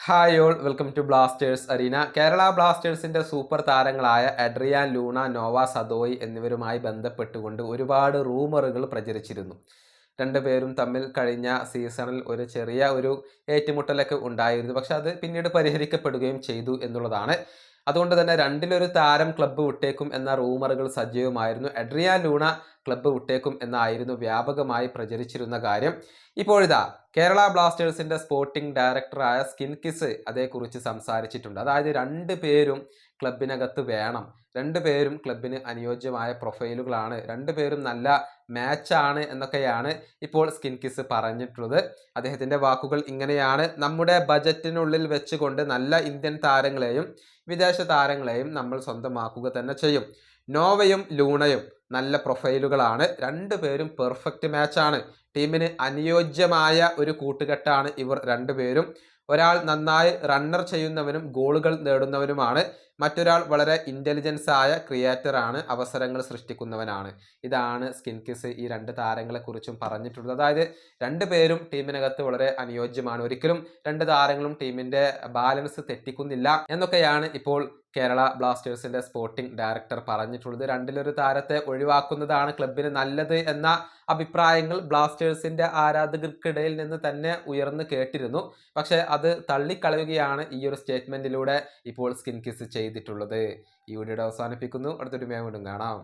Hi all welcome to Blasters Arena. Kerala ബ്ലാസ്റ്റേഴ്സിന്റെ super താരങ്ങളായ Adrian Luna, Nova സദോയ് എന്നിവരുമായി ബന്ധപ്പെട്ടുകൊണ്ട് ഒരുപാട് റൂമറുകൾ പ്രചരിച്ചിരുന്നു. രണ്ടുപേരും തമ്മിൽ കഴിഞ്ഞ സീസണിൽ ഒരു ചെറിയ ഏറ്റുമുട്ടലൊക്കെ ഉണ്ടായിരുന്നു. പക്ഷെ അത് പിന്നീട് പരിഹരിക്കപ്പെടുകയും ചെയ്തു എന്നുള്ളതാണ്. അതുകൊണ്ട് തന്നെ രണ്ടിലൊരു താരം ക്ലബ്ബ് വിട്ടേക്കും എന്ന റൂമറുകൾ സജീവമായിരുന്നു. അഡ്രിയാൻ ലൂണ ക്ലബ്ബ് വിട്ടേക്കും എന്നായിരുന്നു വ്യാപകമായി പ്രചരിച്ചിരുന്ന കാര്യം. ഇപ്പോഴിതാ കേരള ബ്ലാസ്റ്റേഴ്സിന്റെ സ്പോർട്ടിംഗ് ഡയറക്ടറായ സ്കിൻ കിസ് അതേക്കുറിച്ച് സംസാരിച്ചിട്ടുണ്ട്. അതായത് രണ്ടുപേരും ക്ലബിനകത്ത് വേണം, രണ്ടുപേരും ക്ലബിന് അനുയോജ്യമായ പ്രൊഫൈലുകളാണ്, രണ്ടുപേരും നല്ല മാച്ചാണ് എന്നൊക്കെയാണ് ഇപ്പോൾ സ്കിൻ കിസ് പറഞ്ഞിട്ടുള്ളത്. അദ്ദേഹത്തിന്റെ വാക്കുകൾ ഇങ്ങനെയാണ്: നമ്മുടെ ബജറ്റിനുള്ളിൽ വെച്ചുകൊണ്ട് നല്ല ഇന്ത്യൻ താരങ്ങളെയും വിദേശ താരങ്ങളെയും നമ്മൾ സ്വന്തമാക്കുക തന്നെ ചെയ്യും. നോവയും ലൂണയും നല്ല പ്രൊഫൈലുകളാണ്, രണ്ടുപേരും പെർഫെക്റ്റ് മാച്ചാണ്, ടീമിന് അനുയോജ്യമായ ഒരു കൂട്ടുകെട്ടാണ് ഇവർ രണ്ടുപേരും. ഒരാൾ നന്നായി റണ്ണർ ചെയ്യുന്നവനും ഗോളുകൾ നേടുന്നവനുമാണ്, മറ്റൊരാൾ വളരെ ഇൻ്റലിജൻസ് ആയ ക്രിയേറ്ററാണ്, അവസരങ്ങൾ സൃഷ്ടിക്കുന്നവനാണ്. ഇതാണ് സ്കിൻ കിസ് ഈ രണ്ട് താരങ്ങളെ കുറിച്ചും പറഞ്ഞിട്ടുള്ളത്. അതായത് രണ്ടുപേരും ടീമിനകത്ത് വളരെ അനുയോജ്യമാണ്, ഒരിക്കലും രണ്ട് താരങ്ങളും ടീമിന്റെ ബാലൻസ് തെറ്റിക്കുന്നില്ല എന്നൊക്കെയാണ് ഇപ്പോൾ കേരള ബ്ലാസ്റ്റേഴ്സിന്റെ സ്പോർട്ടിംഗ് ഡയറക്ടർ പറഞ്ഞിട്ടുള്ളത്. രണ്ടിലൊരു താരത്തെ ഒഴിവാക്കുന്നതാണ് ക്ലബിന് നല്ലത് എന്ന അഭിപ്രായങ്ങൾ ബ്ലാസ്റ്റേഴ്സിന്റെ ആരാധകർക്കിടയിൽ നിന്ന് തന്നെ ഉയർന്നു കേട്ടിരുന്നു. പക്ഷെ അത് തള്ളിക്കളയുകയാണ് ഈ ഒരു സ്റ്റേറ്റ്മെന്റിലൂടെ ഇപ്പോൾ സ്കിൻ കിസ് ചെയ്തിട്ടുള്ളത്. ഈ വീഡിയോ അവസാനിപ്പിക്കുന്നു. അടുത്തൊരു വീണ്ടും കാണാം.